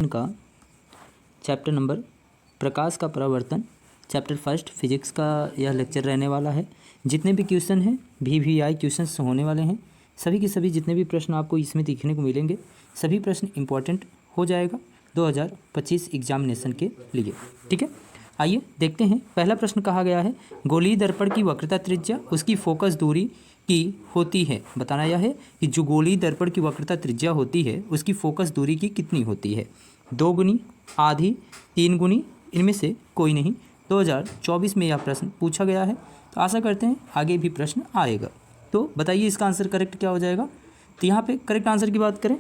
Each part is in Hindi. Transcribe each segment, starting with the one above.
का चैप्टर नंबर प्रकाश का परावर्तन, चैप्टर फर्स्ट फिजिक्स का यह लेक्चर रहने वाला है। जितने भी क्वेश्चन हैं VVI क्वेश्चंस होने वाले हैं। सभी के सभी जितने भी प्रश्न आपको इसमें देखने को मिलेंगे, सभी प्रश्न इंपॉर्टेंट हो जाएगा 2025 एग्जामिनेशन के लिए। ठीक है, आइए देखते हैं। पहला प्रश्न कहा गया है गोलीय दर्पण की वक्रता त्रिज्या उसकी फोकस दूरी की होती है। बताना यह है कि जो गोलीय दर्पण की वक्रता त्रिज्या होती है उसकी फोकस दूरी की कितनी होती है। 2 गुनी, आधी, 3 गुनी, इनमें से कोई नहीं। 2024 में यह प्रश्न पूछा गया है, तो आशा करते हैं आगे भी प्रश्न आएगा। तो बताइए इसका आंसर करेक्ट क्या हो जाएगा। तो यहाँ पे करेक्ट आंसर की बात करें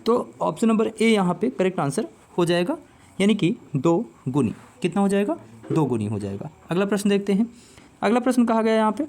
तो ऑप्शन नंबर ए यहाँ पे करेक्ट आंसर हो जाएगा, यानी कि 2 गुनी। कितना हो जाएगा? 2 गुनी हो जाएगा। अगला प्रश्न देखते हैं। अगला प्रश्न कहा गया है यहाँ पे,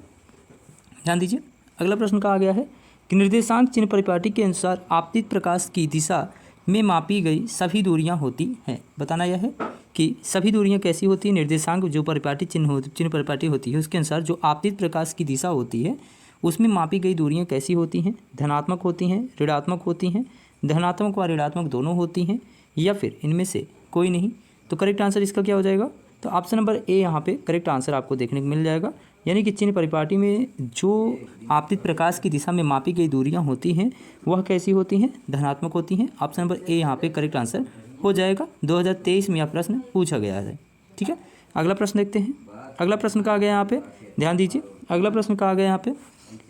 ध्यान दीजिए। अगला प्रश्न कहा गया है कि निर्देशांक चिन्ह परिपाटी के अनुसार आपतित प्रकाश की दिशा में मापी गई सभी दूरियां होती हैं। बताना यह है कि सभी दूरियां कैसी होती हैं। निर्देशांक जो परिपाटी चिन्ह परिपाटी होती है उसके अनुसार जो आपतित प्रकाश की दिशा होती है उसमें मापी गई दूरियां कैसी होती हैं। धनात्मक होती हैं, ऋणात्मक होती हैं, धनात्मक व ऋणात्मक दोनों होती हैं, या फिर इनमें से कोई नहीं। तो करेक्ट आंसर इसका क्या हो जाएगा? तो ऑप्शन नंबर ए यहाँ पे करेक्ट आंसर आपको देखने को मिल जाएगा, यानी कि चिन्ह परिपाटी में जो आपतित प्रकाश की दिशा में मापी गई दूरियां होती हैं वह कैसी होती हैं? धनात्मक होती हैं। ऑप्शन नंबर ए यहाँ पे करेक्ट आंसर हो जाएगा। 2023 में यह प्रश्न पूछा गया है। ठीक है, अगला प्रश्न देखते हैं। अगला प्रश्न कहा गया यहाँ पे, ध्यान दीजिए। अगला प्रश्न कहा गया यहाँ पे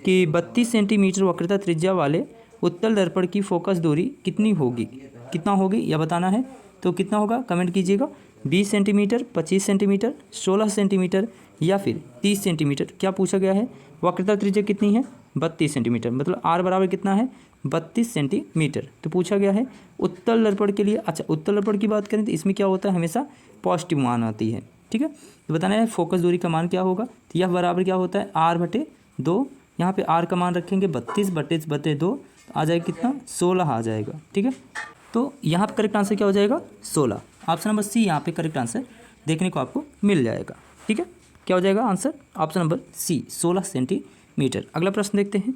कि 32 सेंटीमीटर वक्रता त्रिज्या वाले उत्तल दर्पण की फोकस दूरी कितनी होगी। कितना होगी यह बताना है, तो कितना होगा कमेंट कीजिएगा। 20 सेंटीमीटर, 25 सेंटीमीटर, 16 सेंटीमीटर या फिर 30 सेंटीमीटर। क्या पूछा गया है? वक्रता त्रिज्या कितनी है? 32 सेंटीमीटर, मतलब आर बराबर कितना है? 32 सेंटीमीटर। तो पूछा गया है उत्तल दर्पण के लिए। अच्छा, उत्तल दर्पण की बात करें तो इसमें क्या होता है, हमेशा पॉजिटिव मान आती है। ठीक है, तो बताना है फोकस दूरी का मान क्या होगा। तो यह बराबर क्या होता है? R/2। यहाँ पे R का मान रखेंगे 32/2, आ जाएगा कितना? 16 आ जाएगा। ठीक है, तो यहाँ पर करेक्ट आंसर क्या हो जाएगा? 16। ऑप्शन नंबर सी यहाँ पे करेक्ट आंसर देखने को आपको मिल जाएगा। ठीक है, क्या हो जाएगा answer? Option number C, 16 centimetre. अगला प्रश्न देखते हैं।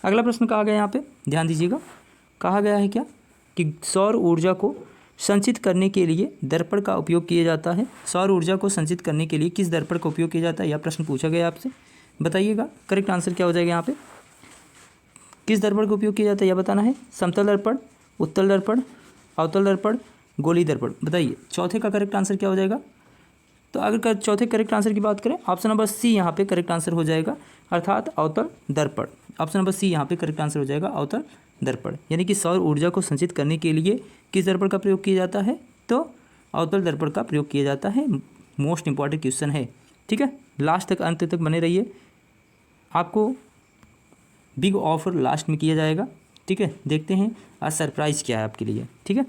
अगला प्रश्न कहा गया यहाँ पे, ध्यान दीजिएगा। कहा गया है क्या कि सौर ऊर्जा को संचित करने के लिए दर्पण का उपयोग किया जाता है। सौर ऊर्जा को संचित करने के लिए किस दर्पण का उपयोग किया जाता है, यह प्रश्न पूछा गया आपसे। बताइएगा करेक्ट आंसर क्या हो जाएगा यहाँ पे। किस दर्पण का उपयोग किया जाता है यह बताना है। समतल दर्पण, उत्तल दर्पण, अवतल दर्पण, गोलीय दर्पण। बताइए चौथे का करेक्ट आंसर क्या हो जाएगा। तो अगर चौथे करेक्ट आंसर की बात करें, ऑप्शन नंबर सी यहाँ पे करेक्ट आंसर हो जाएगा, अर्थात अवतल दर्पण। ऑप्शन नंबर सी यहाँ पे करेक्ट आंसर हो जाएगा, अवतल दर्पण। यानी कि सौर ऊर्जा को संचित करने के लिए किस दर्पण का प्रयोग किया जाता है, तो अवतल दर्पण का प्रयोग किया जाता है। मोस्ट इंपॉर्टेंट क्वेश्चन है। ठीक है, लास्ट तक अंत तक बने रहिए, आपको बिग ऑफर लास्ट में किया जाएगा। ठीक है, देखते हैं आज सरप्राइज क्या है आपके लिए। ठीक है,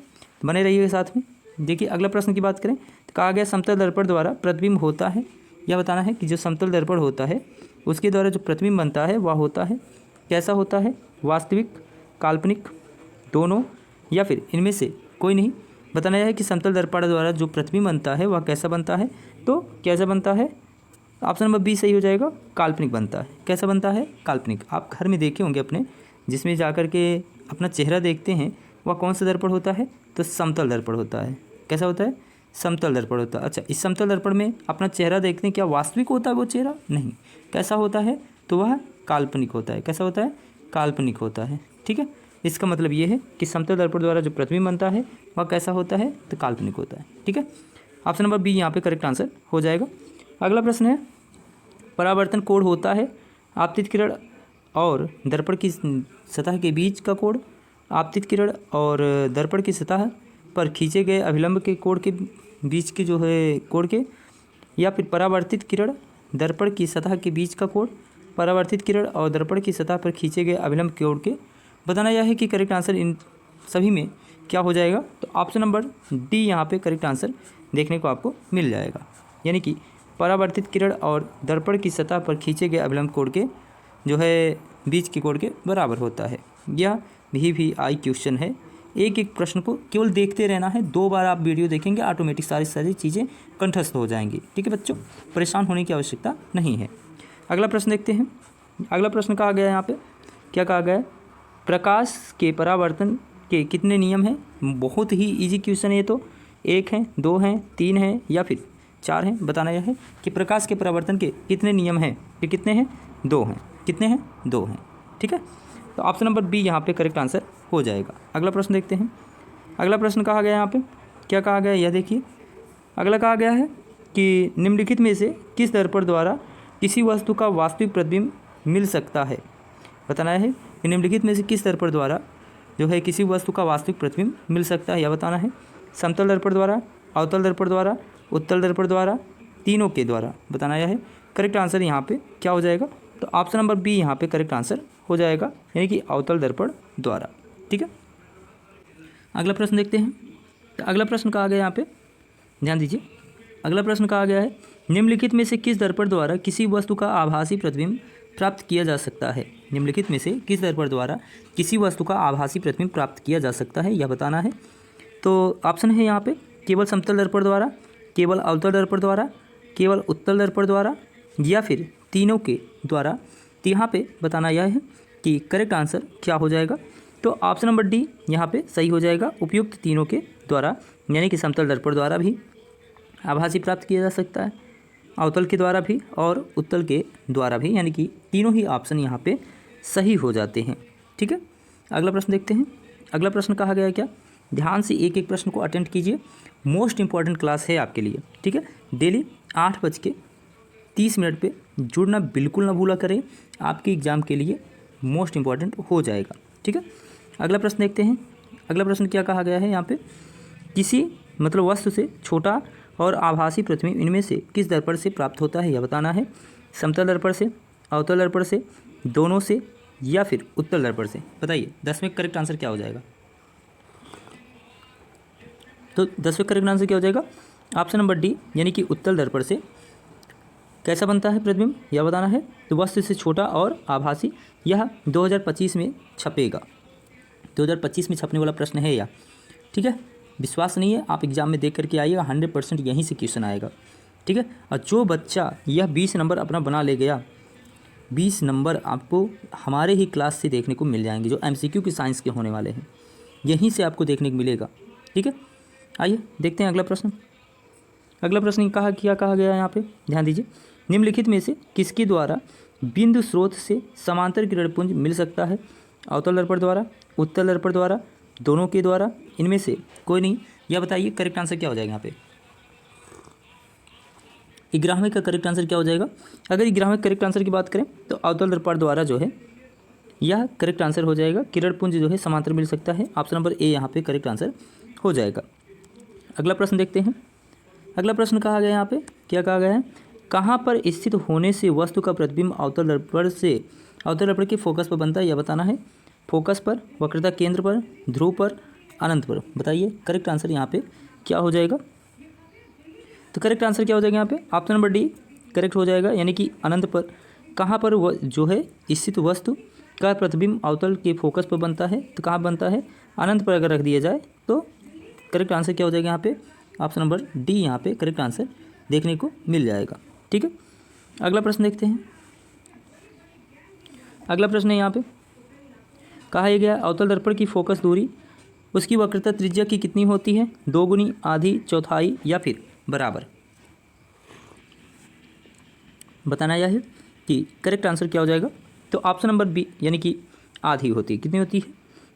बने रहिएगा साथ में। देखिए अगला प्रश्न की बात करें तो कहा गया समतल दर्पण द्वारा प्रतिबिंब होता है। यह बताना है कि जो समतल दर्पण होता है उसके द्वारा जो प्रतिबिंब बनता है वह होता है कैसा होता है, वास्तविक, काल्पनिक, दोनों, या फिर इनमें से कोई नहीं। बताना यह है कि समतल दर्पण द्वारा जो प्रतिबिंब बनता है वह कैसा बनता है, तो कैसा बनता है। ऑप्शन नंबर बी सही हो जाएगा, काल्पनिक बनता है। कैसा बनता है? काल्पनिक। आप घर में देखे होंगे अपने, जिसमें जाकर के अपना चेहरा देखते हैं, वह कौन सा दर्पण होता है, तो समतल दर्पण होता है। कैसा होता है? समतल दर्पण होता है। अच्छा, इस समतल दर्पण में अपना चेहरा देखते हैं, क्या वास्तविक होता है वो चेहरा? नहीं। कैसा होता है? तो वह काल्पनिक होता है। कैसा होता है? काल्पनिक होता है। ठीक है, इसका मतलब ये है कि समतल दर्पण द्वारा जो प्रतिबिंब बनता है वह कैसा होता है, तो काल्पनिक होता है। ठीक है, ऑप्शन नंबर बी यहाँ पे करेक्ट आंसर हो जाएगा। अगला प्रश्न है परावर्तन कोण होता है आपतित किरण और दर्पण की सतह के बीच का कोण। आपतित किरण और दर्पण की सतह पर खींचे गए अभिलंब के कोण के बीच के जो है कोण के, या फिर परावर्तित किरण दर्पण की सतह के बीच का कोण। परावर्तित किरण और दर्पण की सतह पर खींचे गए अभिलंब कोण के। बताना यह है कि करेक्ट आंसर इन सभी में क्या हो जाएगा, तो ऑप्शन नंबर डी यहाँ पे करेक्ट आंसर देखने को आपको मिल जाएगा, यानी कि परावर्तित किरण और दर्पण की सतह पर खींचे गए अभिलंब कोण के जो है बीच के कोण के बराबर होता है। यह VVI क्वेश्चन है। एक एक प्रश्न को केवल देखते रहना है, 2 बार आप वीडियो देखेंगे ऑटोमेटिक सारी चीज़ें कंठस्थ हो जाएंगी। ठीक है बच्चों, परेशान होने की आवश्यकता नहीं है। अगला प्रश्न देखते हैं। अगला प्रश्न कहा गया है यहाँ पे, क्या कहा गया है, प्रकाश के परावर्तन के कितने नियम हैं? बहुत ही इजी क्वेश्चन है ये तो। 1 है, 2 हैं, 3 हैं या फिर 4 हैं। बताना यह है कि प्रकाश के परावर्तन के कितने नियम हैं? ये कितने हैं? 2 हैं। कितने हैं? 2 हैं। ठीक है, तो ऑप्शन नंबर बी यहाँ पे करेक्ट आंसर हो जाएगा। अगला प्रश्न देखते हैं। अगला प्रश्न कहा गया यहाँ पे, क्या कहा गया यह देखिए। अगला कहा गया है कि निम्नलिखित में से किस दर्पण द्वारा किसी वस्तु का वास्तविक प्रतिबिंब मिल सकता है? बताना है कि निम्नलिखित में से किस दर्पण द्वारा जो है किसी वस्तु का वास्तविक प्रतिबिंब मिल सकता है, यह बताना है। समतल दर्पण द्वारा, अवतल दर्पण द्वारा, उत्तल दर्पण द्वारा, तीनों के द्वारा। बताना यह है। करेक्ट आंसर यहाँ पे क्या हो जाएगा? तो ऑप्शन नंबर बी यहाँ पे करेक्ट आंसर हो जाएगा, यानी कि अवतल दर्पण द्वारा। ठीक है, अगला प्रश्न देखते हैं। तो अगला प्रश्न कहा गया यहाँ पे, ध्यान दीजिए। अगला प्रश्न कहा गया है निम्नलिखित में से किस दर्पण द्वारा किसी वस्तु का आभासी प्रतिबिंब प्राप्त किया जा सकता है? निम्नलिखित में से किस दर्पण द्वारा किसी वस्तु का आभासी प्रतिबिंब प्राप्त किया जा सकता है, यह बताना है। तो ऑप्शन है यहाँ पे केवल समतल दर्पण द्वारा, केवल अवतल दर्पण द्वारा, केवल उत्तल दर्पण द्वारा या फिर तीनों के द्वारा। तो यहाँ पे बताना यह है कि करेक्ट आंसर क्या हो जाएगा। तो ऑप्शन नंबर डी यहाँ पे सही हो जाएगा, उपयुक्त तीनों के द्वारा, यानी कि समतल दर्पण द्वारा भी आभासी प्राप्त किया जा सकता है, अवतल के द्वारा भी और उत्तल के द्वारा भी, यानी कि तीनों ही ऑप्शन यहाँ पे सही हो जाते हैं। ठीक है, अगला प्रश्न देखते हैं। अगला प्रश्न कहा गया क्या, ध्यान से एक एक प्रश्न को अटेंड कीजिए। मोस्ट इंपॉर्टेंट क्लास है आपके लिए। ठीक है, डेली 8:30 पे जुड़ना बिल्कुल ना भूला करें, आपके एग्ज़ाम के लिए मोस्ट इंपॉर्टेंट हो जाएगा। ठीक है, अगला प्रश्न देखते हैं। अगला प्रश्न क्या कहा गया है यहाँ पे, किसी मतलब वस्तु से छोटा और आभासी प्रतिबिंब इनमें से किस दर्पण से प्राप्त होता है, यह बताना है। समतल दर्पण से, अवतल दर्पण से, दोनों से या फिर उत्तल दर्पण से। बताइए 10वें करेक्ट आंसर क्या हो जाएगा? तो 10वें करेक्ट आंसर क्या हो जाएगा? ऑप्शन नंबर डी, यानी कि उत्तल दर्पण से कैसा बनता है प्रतिबिंब, यह बताना है। तो वस्तु से छोटा और आभासी, यह 2025 में छपेगा। 2025 में छपने वाला प्रश्न है यह। ठीक है, विश्वास नहीं है आप एग्जाम में देख करके आइएगा, 100% यहीं से क्वेश्चन आएगा। ठीक है, और जो बच्चा यह 20 नंबर अपना बना ले गया, 20 नंबर आपको हमारे ही क्लास से देखने को मिल जाएंगे, जो MCQ के साइंस के होने वाले हैं, यहीं से आपको देखने को मिलेगा। ठीक है, आइए देखते हैं अगला प्रश्न। अगला प्रश्न क्या कहा गया है यहाँ पे, ध्यान दीजिए। निम्नलिखित में से किसके द्वारा बिंदु स्रोत से समांतर किरण पुंज मिल सकता है? अवतल दर्पण द्वारा, उत्तल दर्पण द्वारा, दोनों के द्वारा, इनमें से कोई नहीं। यह बताइए करेक्ट आंसर क्या हो जाएगा यहाँ पे? 11वें का करेक्ट आंसर क्या हो जाएगा? अगर 11वें करेक्ट आंसर की बात करें तो अवतल दर्पण द्वारा जो है यह करेक्ट आंसर हो जाएगा। किरण पुंज जो है समांतर मिल सकता है, ऑप्शन नंबर ए यहाँ पे करेक्ट आंसर हो जाएगा। अगला प्रश्न देखते हैं। अगला प्रश्न कहा गया यहाँ पे, क्या कहा गया है, कहाँ पर स्थित होने से वस्तु का प्रतिबिंब अवतल दर्पण के फोकस पर बनता है, यह बताना है। फोकस पर, वक्रता केंद्र पर, ध्रुव पर, अनंत पर। बताइए करेक्ट आंसर यहाँ पे क्या हो जाएगा? तो करेक्ट आंसर क्या हो जाएगा यहाँ पे? ऑप्शन नंबर डी करेक्ट हो जाएगा, यानी कि अनंत पर। कहाँ पर जो है स्थित वस्तु का प्रतिबिंब अवतल के फोकस पर बनता है, तो कहाँ बनता है? अनंत पर अगर रख दिया जाए तो करेक्ट आंसर क्या हो जाएगा यहाँ पे? ऑप्शन नंबर डी यहाँ पे करेक्ट आंसर देखने को मिल जाएगा। ठीक है, अगला प्रश्न देखते हैं। अगला प्रश्न है यहाँ पे, कहा गया अवतल दर्पण की फोकस दूरी उसकी वक्रता त्रिज्या की कितनी होती है? 2 गुनी, आधी, चौथाई या फिर बराबर। बताना यह है कि करेक्ट आंसर क्या हो जाएगा? तो ऑप्शन नंबर बी, यानी कि आधी होती है। कितनी होती है?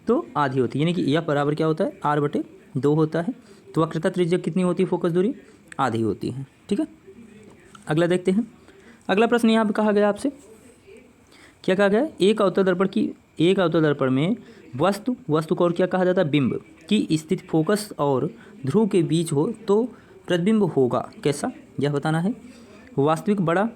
तो आधी होती है, यानी कि यह बराबर क्या होता है? r/2 होता है। तो वक्रता त्रिज्या कितनी होती है? फोकस दूरी आधी होती है। ठीक है, अगला देखते हैं। अगला प्रश्न यहाँ पे कहा गया आपसे, क्या कहा गया? एक अवतल दर्पण में वस्तु को और क्या कहा जाता है? बिंब की स्थिति फोकस और ध्रुव के बीच हो तो प्रतिबिंब होगा कैसा, यह बताना है। वास्तविक बड़ा,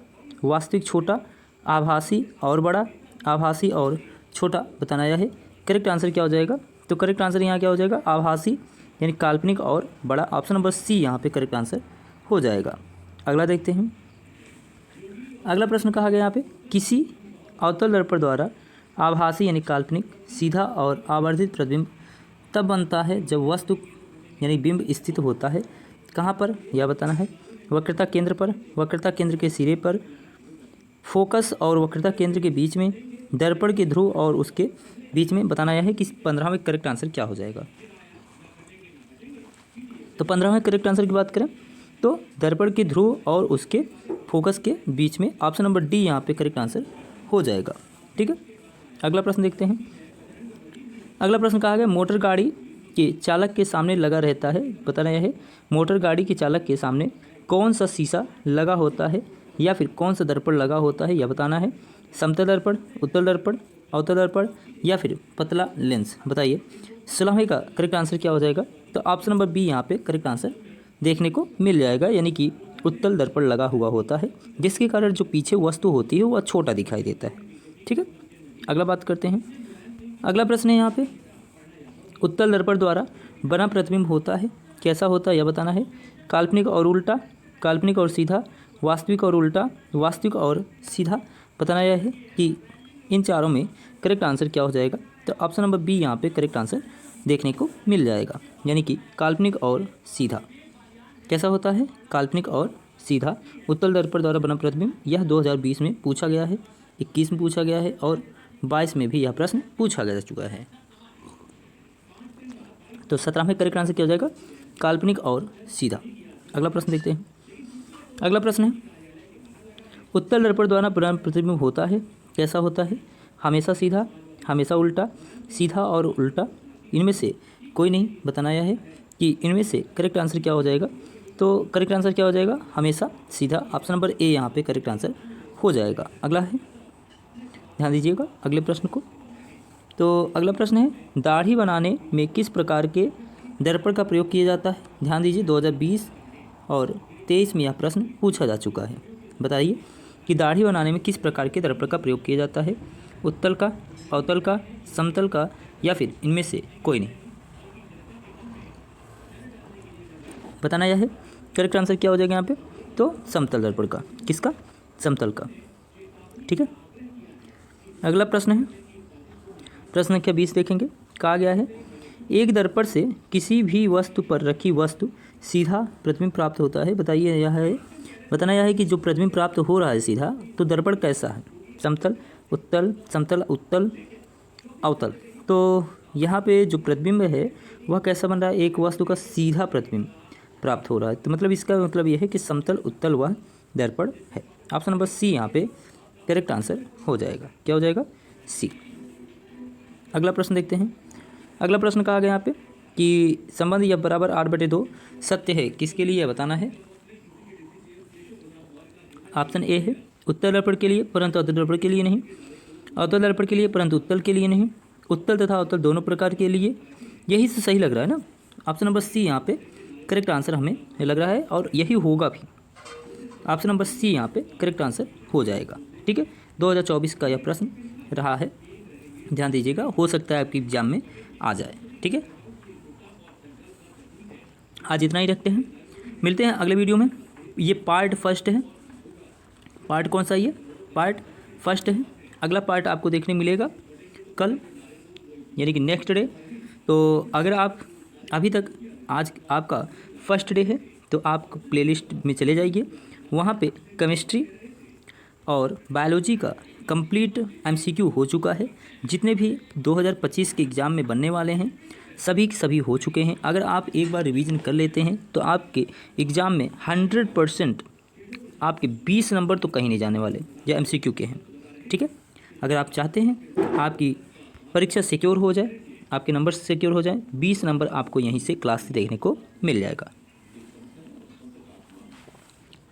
वास्तविक छोटा, आभासी और बड़ा, आभासी और छोटा। बताना यह है। करेक्ट आंसर क्या हो जाएगा? तो करेक्ट आंसर यहाँ क्या हो जाएगा? आभासी यानी काल्पनिक और बड़ा। ऑप्शन नंबर सी यहाँ पे करेक्ट आंसर हो जाएगा। अगला देखते हैं। अगला प्रश्न कहा गया यहाँ पे, किसी अवतल दर्पण द्वारा आभासी यानी काल्पनिक, सीधा और आवर्धित प्रतिबिंब तब बनता है जब वस्तु यानी बिंब स्थित होता है कहाँ पर, यह बताना है। वक्रता केंद्र पर, वक्रता केंद्र के सिरे पर, फोकस और वक्रता केंद्र के बीच में, दर्पण के ध्रुव और उसके बीच में बताना यह है कि 15 में करेक्ट आंसर क्या हो जाएगा। तो 15 में करेक्ट आंसर की बात करें तो दर्पण के ध्रुव और उसके फोकस के बीच में ऑप्शन नंबर डी यहाँ पे करेक्ट आंसर हो जाएगा। ठीक है, अगला प्रश्न देखते हैं। अगला प्रश्न कहा गया मोटर गाड़ी के चालक के सामने लगा रहता है, बताना यह है मोटर गाड़ी के चालक के सामने कौन सा शीशा लगा होता है या फिर कौन सा दर्पण लगा होता है, यह बताना है। समतल दर्पण, उत्तल दर्पण, अवतल दर्पण या फिर पतला लेंस, बताइए 16वें का करेक्ट आंसर क्या हो जाएगा। तो ऑप्शन नंबर बी यहाँ पे करेक्ट आंसर देखने को मिल जाएगा, यानी कि उत्तल दर्पण लगा हुआ होता है जिसके कारण जो पीछे वस्तु होती है वह छोटा दिखाई देता है। ठीक है, अगला बात करते हैं। अगला प्रश्न है यहाँ पे उत्तल दर्पण द्वारा बना प्रतिबिंब होता है, कैसा होता है यह बताना है। काल्पनिक और उल्टा, काल्पनिक और सीधा, वास्तविक और उल्टा, वास्तविक और सीधा, बताना यह है कि इन चारों में करेक्ट आंसर क्या हो जाएगा। तो ऑप्शन नंबर बी यहाँ पे करेक्ट आंसर देखने को मिल जाएगा, यानी कि काल्पनिक और सीधा। कैसा होता है काल्पनिक और सीधा उत्तल दर्पण द्वारा बना प्रतिबिंब, यह 2020 में पूछा गया है, 21 में पूछा गया है और 22 में भी यह प्रश्न पूछा जा चुका है। तो 17 में करेक्ट आंसर क्या हो जाएगा, काल्पनिक और सीधा। अगला प्रश्न देखते हैं। अगला प्रश्न है उत्तल दर्पण द्वारा बना प्रतिबिंब होता है, कैसा होता है। हमेशा सीधा, हमेशा उल्टा, सीधा और उल्टा, इनमें से कोई नहीं, बताना यह है कि इनमें से करेक्ट आंसर क्या हो जाएगा। तो करेक्ट आंसर क्या हो जाएगा, हमेशा सीधा, ऑप्शन नंबर ए यहाँ पे करेक्ट आंसर हो जाएगा। अगला है, ध्यान दीजिएगा अगले प्रश्न को। तो अगला प्रश्न है दाढ़ी बनाने में किस प्रकार के दर्पण का प्रयोग किया जाता है। ध्यान दीजिए 2020 और 23 में यह प्रश्न पूछा जा चुका है। बताइए कि दाढ़ी बनाने में किस प्रकार के दर्पण का प्रयोग किया जाता है, उत्तल का, अवतल का, समतल का या फिर इनमें से कोई नहीं, बताना यह है। करेक्ट आंसर क्या हो जाएगा यहाँ पे, तो समतल दर्पण का, किसका, समतल का। ठीक है, अगला प्रश्न है प्रश्न संख्या 20 देखेंगे। कहा गया है एक दर्पण से किसी भी वस्तु पर रखी वस्तु सीधा प्रतिबिंब प्राप्त होता है, बताइए यह है, बताना यह है कि जो प्रतिबिंब प्राप्त हो रहा है सीधा, तो दर्पण कैसा है, समतल, उत्तल, समतल, उत्तल, अवतल। तो यहाँ पे जो प्रतिबिंब है वह कैसा बन रहा है, एक वस्तु का सीधा प्रतिबिंब प्राप्त हो रहा है, तो मतलब इसका मतलब यह है कि समतल, उत्तल वह दर्पण है। ऑप्शन नंबर सी यहाँ पे करेक्ट आंसर हो जाएगा। क्या हो जाएगा, सी। अगला प्रश्न देखते हैं। अगला प्रश्न कहा गया यहाँ पे कि संबंध या बराबर 8/2 सत्य है, किसके लिए बताना है। ऑप्शन ए है उत्तल दर्पण के लिए परंतु अवतल दर्पण के लिए नहीं, अवतल दर्पण के लिए परंतु उत्तल के लिए नहीं, उत्तल तथा अवतल दोनों प्रकार के लिए। यही से सही लग रहा है ना, ऑप्शन नंबर सी यहाँ पे करेक्ट आंसर हमें लग रहा है और यही होगा भी। ऑप्शन नंबर सी यहाँ पे करेक्ट आंसर हो जाएगा। ठीक है, 2024 का यह प्रश्न रहा है, ध्यान दीजिएगा, हो सकता है आपकी एग्जाम में आ जाए। ठीक है, आज इतना ही रखते हैं, मिलते हैं अगले वीडियो में। ये पार्ट फर्स्ट है, पार्ट कौन सा, ये पार्ट फर्स्ट है। अगला पार्ट आपको देखने मिलेगा कल, यानी कि नेक्स्ट डे। तो अगर आप अभी तक, आज आपका फर्स्ट डे है, तो आप प्लेलिस्ट में चले जाइए, वहाँ पे केमिस्ट्री और बायोलॉजी का कंप्लीट एमसीक्यू हो चुका है। जितने भी 2025 के एग्ज़ाम में बनने वाले हैं सभी के सभी हो चुके हैं। अगर आप एक बार रिवीजन कर लेते हैं तो आपके एग्ज़ाम में 100% आपके 20 नंबर तो कहीं नहीं जाने वाले, जो एमसीक्यू के हैं। ठीक है, अगर आप चाहते हैं आपकी परीक्षा सिक्योर हो जाए, आपके नंबर सिक्योर हो जाए, 20 नंबर आपको यहीं से क्लास से देखने को मिल जाएगा।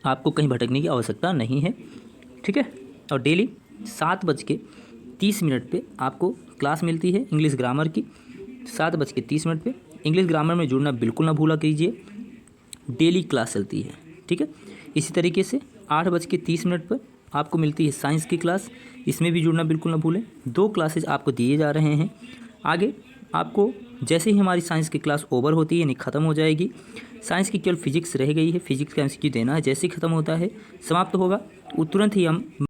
आपको कहीं भटकने की आवश्यकता नहीं है। ठीक है, और डेली 7:30 पे आपको क्लास मिलती है इंग्लिश ग्रामर की, 7:30 पे। इंग्लिश ग्रामर में जुड़ना बिल्कुल ना भूला कीजिए, डेली क्लास चलती है। ठीक है, इसी तरीके से 8:30 पर आपको मिलती है साइंस की क्लास, इसमें भी जुड़ना बिल्कुल ना भूलें। 2 क्लासेज आपको दिए जा रहे हैं। आगे आपको जैसे ही हमारी साइंस की क्लास ओवर होती है, यानी ख़त्म हो जाएगी, साइंस की केवल फिजिक्स रह गई है, फिजिक्स का एमसीक्यू देना है। जैसे ही ख़त्म होता है, समाप्त होगा, तुरंत ही हम